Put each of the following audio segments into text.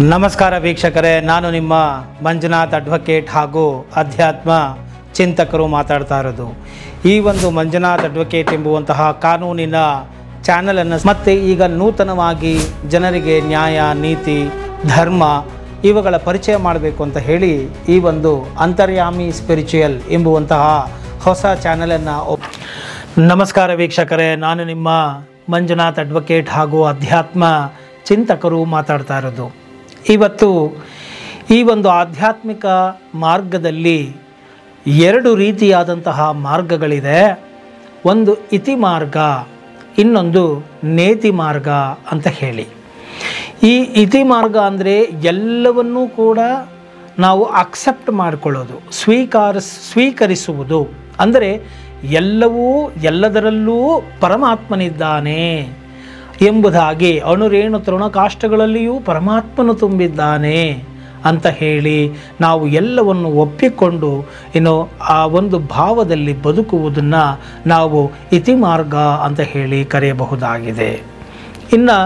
ನಮಸ್ಕಾರ ವೀಕ್ಷಕರೇ, ನಾನು ನಿಮ್ಮ ಮಂಜುನಾಥ್ ಅಡ್ವೊಕೇಟ್ ಹಾಗೂ ಅಧ್ಯಾತ್ಮ ಚಿಂತಕರು ಮಾತಾಡ್ತಾ ಇರೋದು. ಈ ಒಂದು ಮಂಜುನಾಥ್ ಅಡ್ವೊಕೇಟ್ ಎಂಬುವಂತಹ ಕಾನೂನಿನ ಚಾನಲನ್ನು ಮತ್ತೆ ಈಗ ನೂತನವಾಗಿ ಜನರಿಗೆ ನ್ಯಾಯ, ನೀತಿ, ಧರ್ಮ ಇವುಗಳ ಪರಿಚಯ ಮಾಡಬೇಕು ಅಂತ ಹೇಳಿ ಈ ಒಂದು ಅಂತರ್ಯಾಮಿ ಸ್ಪಿರಿಚುಯಲ್ ಎಂಬುವಂತಹ ಹೊಸ ಚಾನಲನ್ನು ನಮಸ್ಕಾರ ವೀಕ್ಷಕರೇ, ನಾನು ನಿಮ್ಮ ಮಂಜುನಾಥ್ ಅಡ್ವೊಕೇಟ್ ಹಾಗೂ ಅಧ್ಯಾತ್ಮ ಚಿಂತಕರು ಮಾತಾಡ್ತಾ ಇರೋದು. ಇವತ್ತು ಈ ಒಂದು ಆಧ್ಯಾತ್ಮಿಕ ಮಾರ್ಗದಲ್ಲಿ ಎರಡು ರೀತಿಯಾದಂತಹ ಮಾರ್ಗಗಳಿದೆ. ಒಂದು ಇತಿ ಮಾರ್ಗ, ಇನ್ನೊಂದು ನೇತಿ ಮಾರ್ಗ ಅಂತ ಹೇಳಿ. ಈ ಇತಿ ಮಾರ್ಗ ಅಂದರೆ ಎಲ್ಲವನ್ನೂ ಕೂಡ ನಾವು ಅಕ್ಸೆಪ್ಟ್ ಮಾಡಿಕೊಳ್ಳೋದು, ಸ್ವೀಕರಿಸುವುದು. ಅಂದರೆ ಎಲ್ಲವೂ ಎಲ್ಲದರಲ್ಲೂ ಪರಮಾತ್ಮನಿದ್ದಾನೆ ಎಂಬುದಾಗಿ, ಅಣುರೇಣು ತೃಣಕಾಷ್ಟಗಳಲ್ಲಿಯೂ ಪರಮಾತ್ಮನು ತುಂಬಿದ್ದಾನೆ ಅಂತ ಹೇಳಿ ನಾವು ಎಲ್ಲವನ್ನು ಒಪ್ಪಿಕೊಂಡು ಆ ಒಂದು ಭಾವದಲ್ಲಿ ಬದುಕುವುದನ್ನು ನಾವು ಇತಿ ಮಾರ್ಗ ಅಂತ ಹೇಳಿ ಕರೆಯಬಹುದಾಗಿದೆ. ಇನ್ನು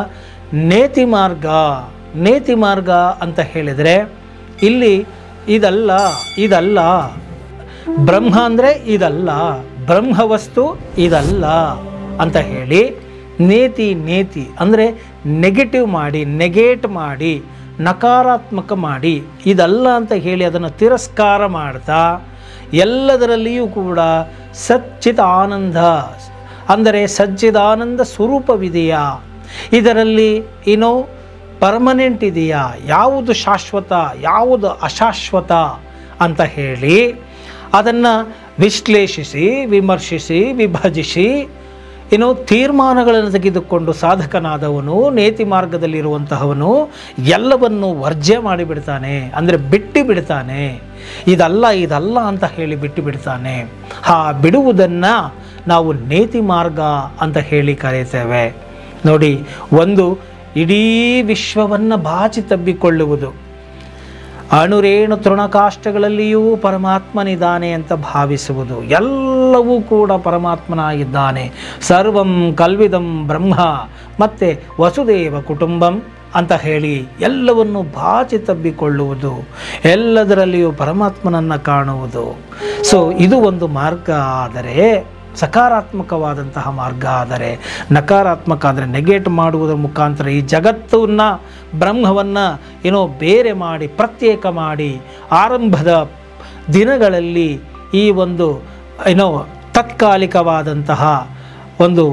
ನೇತಿ ಮಾರ್ಗ ಅಂತ ಹೇಳಿದರೆ ಇಲ್ಲಿ ಇದಲ್ಲ ಬ್ರಹ್ಮ ಅಂದರೆ ಇದಲ್ಲ, ಬ್ರಹ್ಮವಸ್ತು ಇದಲ್ಲ ಅಂತ ಹೇಳಿ ನೇತಿ ಅಂದರೆ ನೆಗೆಟ್ ಮಾಡಿ ನಕಾರಾತ್ಮಕ ಮಾಡಿ ಇದಲ್ಲ ಅಂತ ಹೇಳಿ ಅದನ್ನು ತಿರಸ್ಕಾರ ಮಾಡ್ತಾ ಎಲ್ಲದರಲ್ಲಿಯೂ ಕೂಡ ಸಚ್ಚಿದಾನಂದ ಅಂದರೆ ಸಚ್ಚಿದಾನಂದ ಸ್ವರೂಪವಿದೆಯಾ, ಇದರಲ್ಲಿ ಪರ್ಮನೆಂಟ್ ಇದೆಯಾ, ಯಾವುದು ಶಾಶ್ವತ ಯಾವುದು ಅಶಾಶ್ವತ ಅಂತ ಹೇಳಿ ಅದನ್ನು ವಿಶ್ಲೇಷಿಸಿ, ವಿಮರ್ಶಿಸಿ, ವಿಭಜಿಸಿ ತೀರ್ಮಾನಗಳನ್ನು ತೆಗೆದುಕೊಂಡು ಸಾಧಕನಾದವನು, ನೇತಿ ಮಾರ್ಗದಲ್ಲಿರುವಂತಹವನು ಎಲ್ಲವನ್ನು ವರ್ಜ್ಯ ಮಾಡಿಬಿಡ್ತಾನೆ, ಅಂದರೆ ಬಿಟ್ಟು ಬಿಡ್ತಾನೆ. ಇದಲ್ಲ ಅಂತ ಹೇಳಿ ಬಿಟ್ಟು ಬಿಡ್ತಾನೆ. ಬಿಡುವುದನ್ನು ನಾವು ನೇತಿ ಮಾರ್ಗ ಅಂತ ಹೇಳಿ ಕರೆಯುತ್ತೇವೆ. ನೋಡಿ, ಒಂದು ಇಡೀ ವಿಶ್ವವನ್ನು ಬಾಚಿ ತಬ್ಬಿಕೊಳ್ಳುವುದು, ಅಣುರೇಣು ತೃಣಕಾಷ್ಟಗಳಲ್ಲಿಯೂ ಪರಮಾತ್ಮನಿದ್ದಾನೆ ಅಂತ ಭಾವಿಸುವುದು, ಎಲ್ಲವೂ ಕೂಡ ಪರಮಾತ್ಮನಾಗಿದ್ದಾನೆ, ಸರ್ವಂ ಕಲ್ವಿದಂ ಬ್ರಹ್ಮ ಮತ್ತು ವಸುದೇವ ಕುಟುಂಬಂ ಅಂತ ಹೇಳಿ ಎಲ್ಲವನ್ನು ಬಾಚಿ ತಬ್ಬಿಕೊಳ್ಳುವುದು, ಎಲ್ಲದರಲ್ಲಿಯೂ ಪರಮಾತ್ಮನನ್ನು ಕಾಣುವುದು. ಇದು ಒಂದು ಮಾರ್ಗ ಆದರೆ, ಸಕಾರಾತ್ಮಕವಾದಂತಹ ಮಾರ್ಗ. ಆದರೆ ನಕಾರಾತ್ಮಕ ಅಂದರೆ ನೆಗೆಟ್ ಮಾಡುವುದರ ಮುಖಾಂತರ ಈ ಜಗತ್ತನ್ನು, ಬ್ರಹ್ಮವನ್ನು ಬೇರೆ ಮಾಡಿ, ಪ್ರತ್ಯೇಕ ಮಾಡಿ, ಆರಂಭದ ದಿನಗಳಲ್ಲಿ ಈ ಒಂದು ತಾತ್ಕಾಲಿಕವಾದಂತಹ ಒಂದು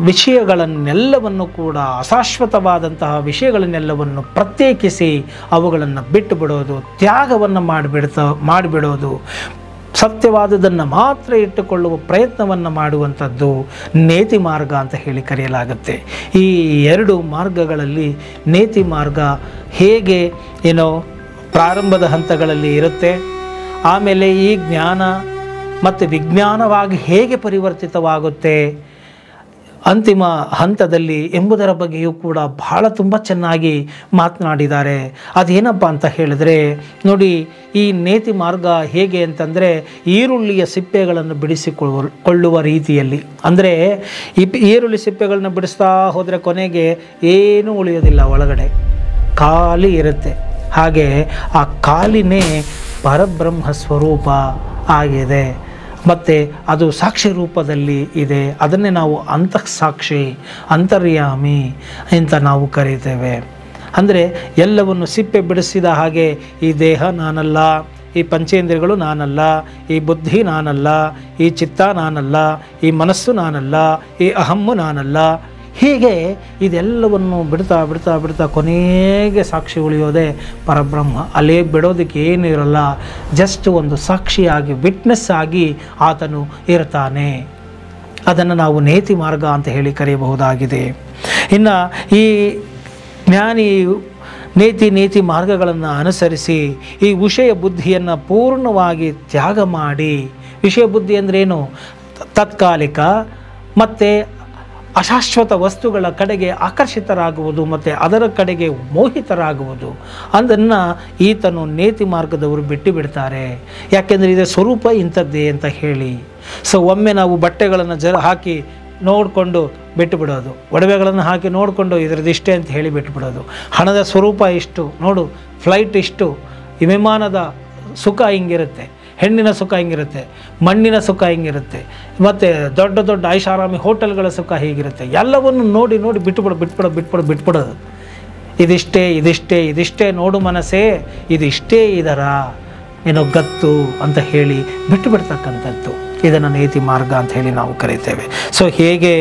ವಿಷಯಗಳನ್ನೆಲ್ಲವನ್ನು ಕೂಡ, ಅಶಾಶ್ವತವಾದಂತಹ ವಿಷಯಗಳನ್ನೆಲ್ಲವನ್ನು ಪ್ರತ್ಯೇಕಿಸಿ ಅವುಗಳನ್ನು ಬಿಟ್ಟು ಬಿಡೋದು, ತ್ಯಾಗವನ್ನು ಮಾಡಿಬಿಡೋದು, ಸತ್ಯವಾದದನ್ನು ಮಾತ್ರ ಇಟ್ಟುಕೊಳ್ಳುವ ಪ್ರಯತ್ನವನ್ನು ಮಾಡುವಂಥದ್ದು ನೇತಿ ಮಾರ್ಗ ಅಂತ ಹೇಳಿ ಕರೆಯಲಾಗುತ್ತೆ. ಈ ಎರಡು ಮಾರ್ಗಗಳಲ್ಲಿ ನೇತಿ ಮಾರ್ಗ ಹೇಗೆ ಪ್ರಾರಂಭದ ಹಂತಗಳಲ್ಲಿ ಇರುತ್ತೆ, ಆಮೇಲೆ ಈ ಜ್ಞಾನ ಮತ್ತು ವಿಜ್ಞಾನವಾಗಿ ಹೇಗೆ ಪರಿವರ್ತಿತವಾಗುತ್ತೆ ಅಂತಿಮ ಹಂತದಲ್ಲಿ ಎಂಬುದರ ಬಗ್ಗೆಯೂ ಕೂಡ ತುಂಬ ಚೆನ್ನಾಗಿ ಮಾತನಾಡಿದ್ದಾರೆ. ಅದೇನಪ್ಪ ಅಂತ ಹೇಳಿದ್ರೆ, ನೋಡಿ, ಈ ನೇತಿ ಮಾರ್ಗ ಹೇಗೆ ಅಂತಂದರೆ ಈರುಳ್ಳಿಯ ಸಿಪ್ಪೆಗಳನ್ನು ಬಿಡಿಸಿಕೊಳ್ಳುವ ರೀತಿಯಲ್ಲಿ. ಅಂದರೆ ಈರುಳ್ಳಿ ಸಿಪ್ಪೆಗಳನ್ನ ಬಿಡಿಸ್ತಾ ಹೋದರೆ ಕೊನೆಗೆ ಏನೂ ಉಳಿಯೋದಿಲ್ಲ, ಒಳಗಡೆ ಖಾಲಿ ಇರುತ್ತೆ. ಹಾಗೆ ಆ ಖಾಲಿನೇ ಪರಬ್ರಹ್ಮ ಸ್ವರೂಪ ಆಗಿದೆ ಮತ್ತು ಅದು ಸಾಕ್ಷಿ ರೂಪದಲ್ಲಿ ಇದೆ. ಅದನ್ನೇ ನಾವು ಅಂತಃಸಾಕ್ಷಿ, ಅಂತರ್ಯಾಮಿ ಅಂತ ನಾವು ಕರೀತೇವೆ. ಅಂದರೆ ಎಲ್ಲವನ್ನು ಸಿಪ್ಪೆ ಬಿಡಿಸಿದ ಹಾಗೆ ಈ ದೇಹ ನಾನಲ್ಲ, ಈ ಪಂಚೇಂದ್ರಿಯಗಳು ನಾನಲ್ಲ, ಈ ಬುದ್ಧಿ ನಾನಲ್ಲ, ಈ ಚಿತ್ತ ನಾನಲ್ಲ, ಈ ಮನಸ್ಸು ನಾನಲ್ಲ, ಈ ಅಹಮ್ಮು ನಾನಲ್ಲ, ಹೀಗೆ ಇದೆಲ್ಲವನ್ನು ಬಿಡ್ತಾ ಬಿಡ್ತಾ ಬಿಡ್ತಾ ಕೊನೆಗೆ ಸಾಕ್ಷಿ ಉಳಿಯೋದೇ ಪರಬ್ರಹ್ಮ. ಅಲ್ಲೇ ಬಿಡೋದಕ್ಕೆ ಏನೂ ಇರಲ್ಲ, ಜಸ್ಟ್ ಒಂದು ಸಾಕ್ಷಿಯಾಗಿ, ವಿಟ್ನೆಸ್ ಆಗಿ ಆತನು ಇರ್ತಾನೆ. ಅದನ್ನು ನಾವು ನೇತಿ ಮಾರ್ಗ ಅಂತ ಹೇಳಿ ಕರೆಯಬಹುದಾಗಿದೆ. ಇನ್ನು ಈ ಜ್ಞಾನಿ ನೇತಿ ಮಾರ್ಗಗಳನ್ನು ಅನುಸರಿಸಿ ಈ ವಿಷಯ ಬುದ್ಧಿಯನ್ನು ಪೂರ್ಣವಾಗಿ ತ್ಯಾಗ ಮಾಡಿ, ವಿಷಯ ಬುದ್ಧಿ ಅಂದ್ರೇನು, ತಾತ್ಕಾಲಿಕ ಮತ್ತು ಅಶಾಶ್ವತ ವಸ್ತುಗಳ ಕಡೆಗೆ ಆಕರ್ಷಿತರಾಗುವುದು ಮತ್ತು ಅದರ ಕಡೆಗೆ ಮೋಹಿತರಾಗುವುದು, ಅದನ್ನು ಈತನು ನೇತಿ ಮಾರ್ಗದವರು ಬಿಟ್ಟು ಬಿಡ್ತಾರೆ. ಯಾಕೆಂದರೆ ಇದರ ಸ್ವರೂಪ ಇಂಥದ್ದೇ ಅಂತ ಹೇಳಿ. ಒಮ್ಮೆ ನಾವು ಬಟ್ಟೆಗಳನ್ನು ಹಾಕಿ ನೋಡಿಕೊಂಡು ಬಿಟ್ಟು ಬಿಡೋದು, ಒಡವೆಗಳನ್ನು ಹಾಕಿ ನೋಡಿಕೊಂಡು ಇದರದಿಷ್ಟೇ ಅಂತ ಹೇಳಿ ಬಿಟ್ಟುಬಿಡೋದು. ಹಣದ ಸ್ವರೂಪ ಇಷ್ಟು ನೋಡು, ಫ್ಲೈಟ್ ಇಷ್ಟು, ಈ ವಿಮಾನದ ಸುಖ ಹಿಂಗಿರುತ್ತೆ, ಹೆಣ್ಣಿನ ಸುಖ ಹಿಂಗಿರುತ್ತೆ, ಮಣ್ಣಿನ ಸುಖ ಹಿಂಗಿರುತ್ತೆ, ಮತ್ತು ದೊಡ್ಡ ದೊಡ್ಡ ಐಷಾರಾಮಿ ಹೋಟೆಲ್ಗಳ ಸುಖ ಹೀಗಿರುತ್ತೆ. ಎಲ್ಲವನ್ನು ನೋಡಿ ನೋಡಿ ಬಿಟ್ಬಿಡೋದು. ಇದಿಷ್ಟೇ ನೋಡು ಮನಸ್ಸೇ, ಇದಿಷ್ಟೇ ಇದರ ಏನೋ ಗತ್ತು ಅಂತ ಹೇಳಿ ಬಿಟ್ಟು ಬಿಡ್ತಕ್ಕಂಥದ್ದು ಇದನ್ನು ನೇತಿ ಮಾರ್ಗ ಅಂತ ಹೇಳಿ ನಾವು ಕರೀತೇವೆ. ಸೊ ಹೇಗೆ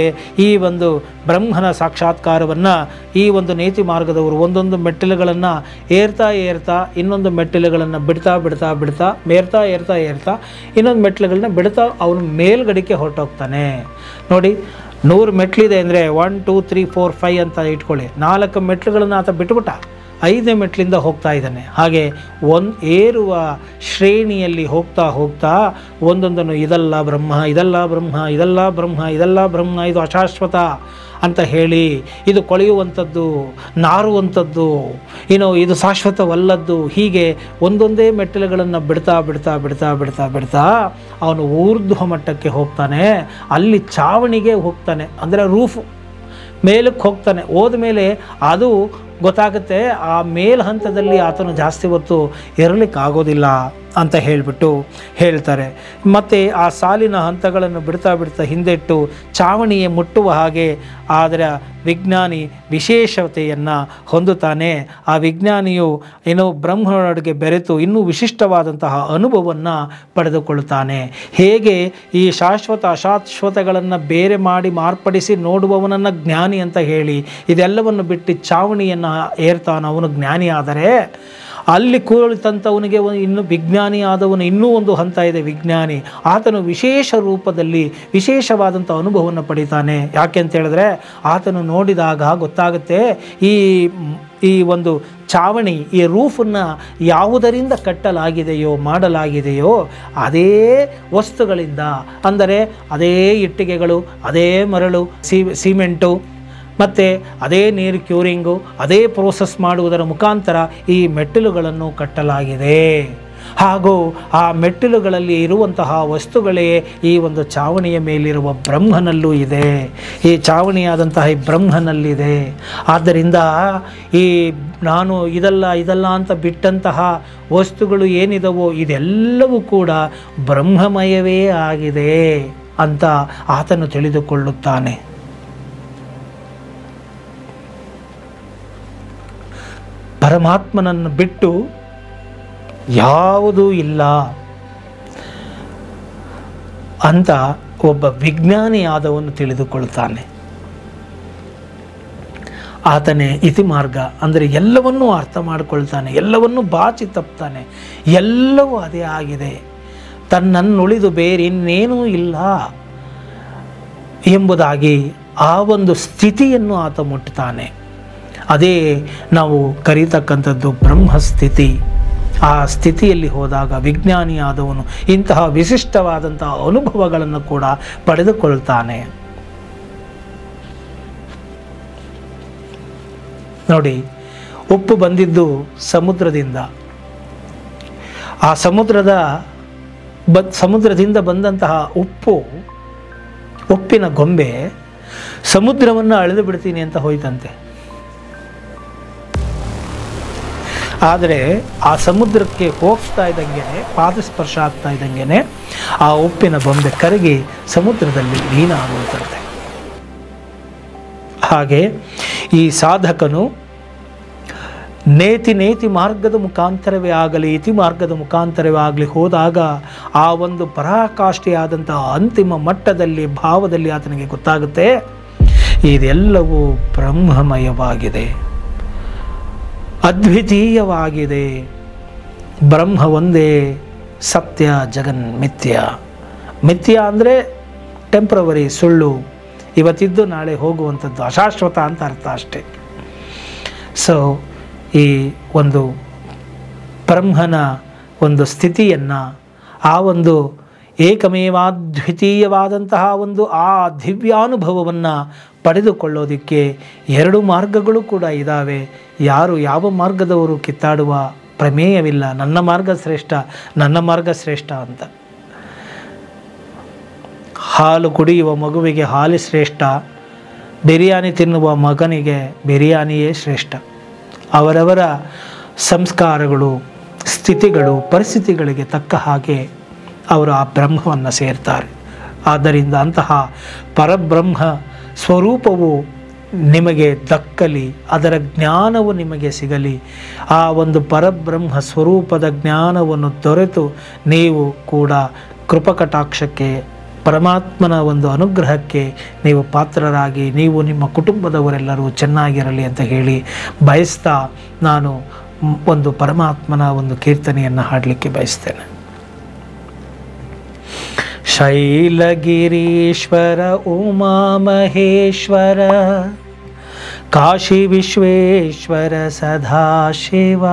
ಈ ಒಂದು ಬ್ರಹ್ಮನ ಸಾಕ್ಷಾತ್ಕಾರವನ್ನು ಈ ಒಂದು ನೇತಿ ಮಾರ್ಗದವರು ಒಂದೊಂದು ಮೆಟ್ಟಿಲುಗಳನ್ನು ಏರ್ತಾ ಇನ್ನೊಂದು ಮೆಟ್ಟಿಲುಗಳನ್ನು ಬಿಡ್ತಾ ಏರ್ತಾ ಇನ್ನೊಂದು ಮೆಟ್ಟಿಲುಗಳನ್ನ ಬಿಡ್ತಾ ಅವನು ಮೇಲ್ಗಡೆಗೆ ಹೊರಟೋಗ್ತಾನೆ. ನೋಡಿ, 100 ಮೆಟ್ಲಿದೆ ಅಂದರೆ 1 2 3 4 5 ಅಂತ ಇಟ್ಕೊಳ್ಳಿ. 4 ಮೆಟ್ಲುಗಳನ್ನು ಆತ ಬಿಟ್ಬಿಟ್ಟ, 5ನೇ ಮೆಟ್ಲಿಂದ ಹೋಗ್ತಾ ಇದ್ದಾನೆ. ಹಾಗೆ ಏರುವ ಶ್ರೇಣಿಯಲ್ಲಿ ಹೋಗ್ತಾ ಒಂದೊಂದನ್ನು ಇದಲ್ಲ ಬ್ರಹ್ಮ, ಇದು ಅಶಾಶ್ವತ ಅಂತ ಹೇಳಿ, ಇದು ಕೊಳೆಯುವಂಥದ್ದು, ನಾರುವಂಥದ್ದು, ಇದು ಶಾಶ್ವತವಲ್ಲದ್ದು, ಹೀಗೆ ಒಂದೊಂದೇ ಮೆಟ್ಟಿಲುಗಳನ್ನು ಬಿಡ್ತಾ ಅವನು ಊರ್ಧ್ವ ಮಟ್ಟಕ್ಕೆ ಹೋಗ್ತಾನೆ. ಅಲ್ಲಿ ಚಾವಣಿಗೆ ಹೋಗ್ತಾನೆ, ಅಂದರೆ ರೂಫ್ ಮೇಲಕ್ಕೆ ಹೋಗ್ತಾನೆ. ಹೋದ್ಮೇಲೆ ಅದು ಗೊತ್ತಾಗುತ್ತೆ, ಆ ಮೇಲ್ ಹಂತದಲ್ಲಿ ಆತನು ಜಾಸ್ತಿ ಹೊತ್ತು ಇರಲಿಕ್ಕಾಗೋದಿಲ್ಲ ಅಂತ ಹೇಳಿಬಿಟ್ಟು ಹೇಳ್ತಾರೆ. ಮತ್ತು ಆ ಸಾಲಿನ ಹಂತಗಳನ್ನು ಬಿಡ್ತಾ ಹಿಂದೆಟ್ಟು ಚಾವಣಿയെ ಮುಟ್ಟುವ ಹಾಗೆ ಅದರ ವಿಜ್ಞಾನಿ ವಿಶೇಷತೆಯನ್ನು ಹೊಂದುತ್ತಾನೆ. ಆ ವಿಜ್ಞಾನಿಯು ಬ್ರಹ್ಮನೊಳಗೆ ಬೆರೆತು ಇನ್ನೂ ವಿಶಿಷ್ಟವಾದಂತಹ ಅನುಭವವನ್ನು ಪಡೆದುಕೊಳ್ಳುತ್ತಾನೆ. ಹೇಗೆ ಈ ಶಾಶ್ವತ ಅಶಾಶ್ವತಗಳನ್ನು ಬೇರೆ ಮಾಡಿ ಮಾರ್ಪಡಿಸಿ ನೋಡುವವನನ್ನು ಜ್ಞಾನಿ ಅಂತ ಹೇಳಿ ಇದೆಲ್ಲವನ್ನು ಬಿಟ್ಟು ಚಾವಣಿಯನ್ನು ಏರ್ತಾನೆ ಅವನು ಜ್ಞಾನಿ ಆದರೆ, ಅಲ್ಲಿ ಕುಳಿತಂಥವನಿಗೆ ಇನ್ನು ವಿಜ್ಞಾನಿ ಆದವನು ಇನ್ನೂ ಒಂದು ಹಂತ ಇದೆ. ವಿಜ್ಞಾನಿ ಆತನು ವಿಶೇಷ ರೂಪದಲ್ಲಿ ವಿಶೇಷವಾದಂಥ ಅನುಭವವನ್ನು ಪಡಿತಾನೆ. ಯಾಕೆ ಅಂತ ಹೇಳಿದ್ರೆ ಆತನು ನೋಡಿದಾಗ ಗೊತ್ತಾಗುತ್ತೆ, ಈ ಒಂದು ಚಾವಣಿ, ಈ ರೂಫನ್ನು ಯಾವುದರಿಂದ ಮಾಡಲಾಗಿದೆಯೋ ಅದೇ ವಸ್ತುಗಳಿಂದ, ಅಂದರೆ ಅದೇ ಇಟ್ಟಿಗೆಗಳು, ಅದೇ ಮರಳು, ಸಿಮೆಂಟು, ಮತ್ತು ಅದೇ ನೀರು ಕ್ಯೂರಿಂಗು, ಅದೇ ಪ್ರೋಸೆಸ್ ಮಾಡುವುದರ ಮುಖಾಂತರ ಈ ಮೆಟ್ಟಿಲುಗಳನ್ನು ಕಟ್ಟಲಾಗಿದೆ. ಹಾಗೂ ಆ ಮೆಟ್ಟಿಲುಗಳಲ್ಲಿ ಇರುವಂತಹ ವಸ್ತುಗಳೇ ಈ ಒಂದು ಚಾವಣಿಯ ಮೇಲಿರುವ ಬ್ರಹ್ಮನಲ್ಲೂ ಇದೆ, ಈ ಚಾವಣಿಯಾದಂತಹ ಈ ಬ್ರಹ್ಮನಲ್ಲಿದೆ. ಆದ್ದರಿಂದ ಈ ನಾನು ಇದಲ್ಲ ಅಂತ ಬಿಟ್ಟಂತಹ ವಸ್ತುಗಳು ಏನಿದವೋ ಇದೆಲ್ಲವೂ ಕೂಡ ಬ್ರಹ್ಮಮಯವೇ ಆಗಿದೆ ಅಂತ ಆತನು ತಿಳಿದುಕೊಳ್ಳುತ್ತಾನೆ. ಪರಮಾತ್ಮನನ್ನು ಬಿಟ್ಟು ಯಾವುದೂ ಇಲ್ಲ ಅಂತ ಒಬ್ಬ ವಿಜ್ಞಾನಿಯಾದವನು ತಿಳಿದುಕೊಳ್ತಾನೆ. ಆತನೇ ಇತಿ ಮಾರ್ಗ, ಅಂದರೆ ಎಲ್ಲವನ್ನೂ ಅರ್ಥ ಮಾಡಿಕೊಳ್ತಾನೆ, ಎಲ್ಲವನ್ನೂ ಬಾಚಿ ತಪ್ತಾನೆ, ಎಲ್ಲವೂ ಅದೇ ಆಗಿದೆ, ತನ್ನನ್ನುಳಿದು ಬೇರೆ ಇನ್ನೇನೂ ಇಲ್ಲ ಎಂಬುದಾಗಿ ಆ ಒಂದು ಸ್ಥಿತಿಯನ್ನು ಆತ ಮುಟ್ತಾನೆ. ಅದೇ ನಾವು ಕರೀತಕ್ಕಂಥದ್ದು ಬ್ರಹ್ಮಸ್ಥಿತಿ. ಆ ಸ್ಥಿತಿಯಲ್ಲಿ ಹೋದಾಗ ವಿಜ್ಞಾನಿಯಾದವನು ಇಂತಹ ವಿಶಿಷ್ಟವಾದಂತಹ ಅನುಭವಗಳನ್ನು ಕೂಡ ಪಡೆದುಕೊಳ್ತಾನೆ. ನೋಡಿ, ಉಪ್ಪು ಬಂದಿದ್ದು ಸಮುದ್ರದಿಂದ. ಆ ಸಮುದ್ರದಿಂದ ಬಂದಂತಹ ಉಪ್ಪಿನ ಗೊಂಬೆ ಸಮುದ್ರವನ್ನು ಅಳೆದು ಬಿಡ್ತೀನಿ ಅಂತ ಹೋಯ್ತಂತೆ. ಆದರೆ ಆ ಸಮುದ್ರಕ್ಕೆ ಹೋಗ್ತಾ ಇದ್ದಂಗೆ, ಪಾದಸ್ಪರ್ಶ ಆಗ್ತಾ ಇದ್ದಂಗೆ ಆ ಉಪ್ಪಿನ ಬೊಂಬೆ ಕರಗಿ ಸಮುದ್ರದಲ್ಲಿ ಲೀನ ಆಗುವಂತೆ. ಹಾಗೆ ಈ ಸಾಧಕನು ನೇತಿ ಮಾರ್ಗದ ಮುಖಾಂತರವೇ ಆಗಲಿ, ಇತಿ ಮಾರ್ಗದ ಮುಖಾಂತರವೇ ಆಗಲಿ ಹೋದಾಗ ಆ ಒಂದು ಪರಾಕಾಷ್ಠೆಯಾದಂತಹ ಅಂತಿಮ ಮಟ್ಟದಲ್ಲಿ, ಭಾವದಲ್ಲಿ ಆತನಿಗೆ ಗೊತ್ತಾಗುತ್ತೆ, ಇದೆಲ್ಲವೂ ಬ್ರಹ್ಮಮಯವಾಗಿದೆ, ಅದ್ವಿತೀಯವಾಗಿದೆ, ಬ್ರಹ್ಮ ಒಂದೇ ಸತ್ಯ, ಜಗನ್ ಮಿಥ್ಯ ಅಂದರೆ ಟೆಂಪ್ರವರಿ, ಸುಳ್ಳು, ಇವತ್ತಿದ್ದು ನಾಳೆ ಹೋಗುವಂಥದ್ದು, ಅಶಾಶ್ವತ ಅಂತ ಅರ್ಥ ಅಷ್ಟೇ. ಸೊ ಈ ಒಂದು ಬ್ರಹ್ಮನ ಒಂದು ಸ್ಥಿತಿಯನ್ನು, ಆ ಒಂದು ಏಕಮೇವಾದ್ವಿತೀಯವಾದಂತಹ ಒಂದು ಆ ದಿವ್ಯಾನುಭವವನ್ನು ಪಡೆದುಕೊಳ್ಳೋದಕ್ಕೆ 2 ಮಾರ್ಗಗಳು ಕೂಡ ಇದ್ದಾವೆ. ಯಾವ ಮಾರ್ಗದವರು ಕಿತ್ತಾಡುವ ಪ್ರಮೇಯವಿಲ್ಲ. ನನ್ನ ಮಾರ್ಗ ಶ್ರೇಷ್ಠ ಅಂತ. ಹಾಲು ಕುಡಿಯುವ ಮಗುವಿಗೆ ಹಾಲು ಶ್ರೇಷ್ಠ, ಬಿರಿಯಾನಿ ತಿನ್ನುವ ಮಗನಿಗೆ ಬಿರಿಯಾನಿಯೇ ಶ್ರೇಷ್ಠ. ಅವರವರ ಸಂಸ್ಕಾರಗಳು, ಸ್ಥಿತಿಗಳು, ಪರಿಸ್ಥಿತಿಗಳಿಗೆ ತಕ್ಕ ಹಾಗೆ ಅವರು ಆ ಬ್ರಹ್ಮವನ್ನು ಸೇರ್ತಾರೆ. ಆದ್ದರಿಂದ ಅಂತಹ ಪರಬ್ರಹ್ಮ ಸ್ವರೂಪವು ನಿಮಗೆ ದಕ್ಕಲಿ, ಅದರ ಜ್ಞಾನವು ನಿಮಗೆ ಸಿಗಲಿ. ಆ ಒಂದು ಪರಬ್ರಹ್ಮ ಸ್ವರೂಪದ ಜ್ಞಾನವನ್ನು ದೊರೆತು ನೀವು ಕೂಡ ಕೃಪಕಟಾಕ್ಷಕ್ಕೆ, ಪರಮಾತ್ಮನ ಒಂದು ಅನುಗ್ರಹಕ್ಕೆ ನೀವು ಪಾತ್ರರಾಗಿ ನೀವು ನಿಮ್ಮ ಕುಟುಂಬದವರೆಲ್ಲರೂ ಚೆನ್ನಾಗಿರಲಿ ಅಂತ ಹೇಳಿ ಬಯಸ್ತಾ ನಾನು ಒಂದು ಪರಮಾತ್ಮನ ಒಂದು ಕೀರ್ತನೆಯನ್ನು ಹಾಡಲಿಕ್ಕೆ ಬಯಸ್ತೇನೆ. ಶೈಲಗಿರೀಶ್ವರ ಉಮಾ ಮಹೇಶ್ವರ ಕಾಶಿ ವಿಶ್ವೇಶ್ವರ ಸದಾಶಿವ.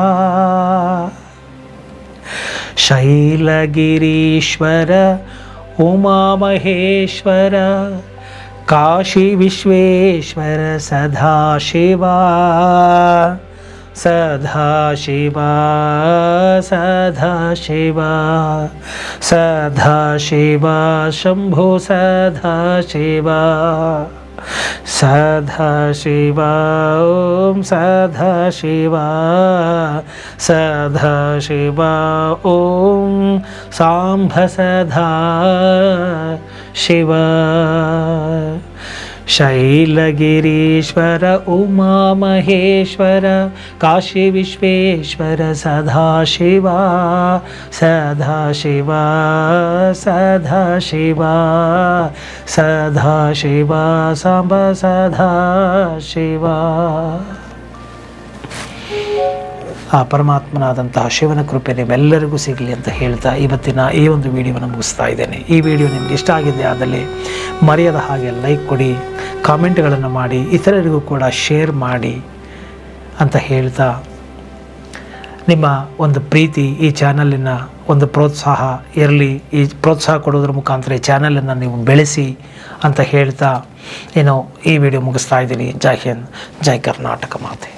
ಶೈಲಗಿರೀಶ್ವರ ಉಮಾ ಮಹೇಶ್ವರ ಕಾಶಿ ವಿಶ್ವೇಶ್ವರ ಸದಾಶಿವ. ಸದಾಶಿವ ಸದಾಶಿವ ಸದಾಶಿವ ಶಂಭೋ ಸದಾಶಿವ. ಸದಾಶಿವ ಓಂ ಸದಾಶಿವ. ಸದಾಶಿವ ಓಂ ಸಾಂಬ ಸದಾ ಶಿವ. ಶೈಲಗಿರೀಶ್ವರ ಉಮಾ ಮಹೇಶ್ವರ ಕಾಶಿ ವಿಶ್ವೇಶ್ವರ ಸದಾಶಿವ. ಸದಾಶಿವ ಸದಾಶಿವ ಸದಾಶಿವ ಸಾಂಬ ಸದಾಶಿವ. ಆ ಪರಮಾತ್ಮನಾದಂತಹ ಶಿವನ ಕೃಪೆ ನಿಮ್ಮೆಲ್ಲರಿಗೂ ಸಿಗಲಿ ಅಂತ ಹೇಳ್ತಾ ಇವತ್ತಿನ ಈ ಒಂದು ವಿಡಿಯೋವನ್ನು ಮುಗಿಸ್ತಾ ಇದ್ದೇನೆ. ಈ ವಿಡಿಯೋ ನಿಮ್ಗೆ ಇಷ್ಟ ಆಗಿದೆ ಆದಲ್ಲಿ ಮರೆಯದ ಹಾಗೆ ಲೈಕ್ ಕೊಡಿ, ಕಾಮೆಂಟ್ಗಳನ್ನು ಮಾಡಿ, ಇತರರಿಗೂ ಕೂಡ ಶೇರ್ ಮಾಡಿ ಅಂತ ಹೇಳ್ತಾ ನಿಮ್ಮ ಒಂದು ಪ್ರೀತಿ ಈ ಚಾನಲಿನ ಒಂದು ಪ್ರೋತ್ಸಾಹ ಇರಲಿ. ಈ ಪ್ರೋತ್ಸಾಹ ಕೊಡೋದ್ರ ಮುಖಾಂತರ ಈ ಚಾನಲನ್ನು ನೀವು ಬೆಳೆಸಿ ಅಂತ ಹೇಳ್ತಾ ಈ ವಿಡಿಯೋ ಮುಗಿಸ್ತಾ ಇದ್ದೀನಿ. ಜೈ ಹಿಂದ್, ಜೈ ಕರ್ನಾಟಕ ಮಾತೆ.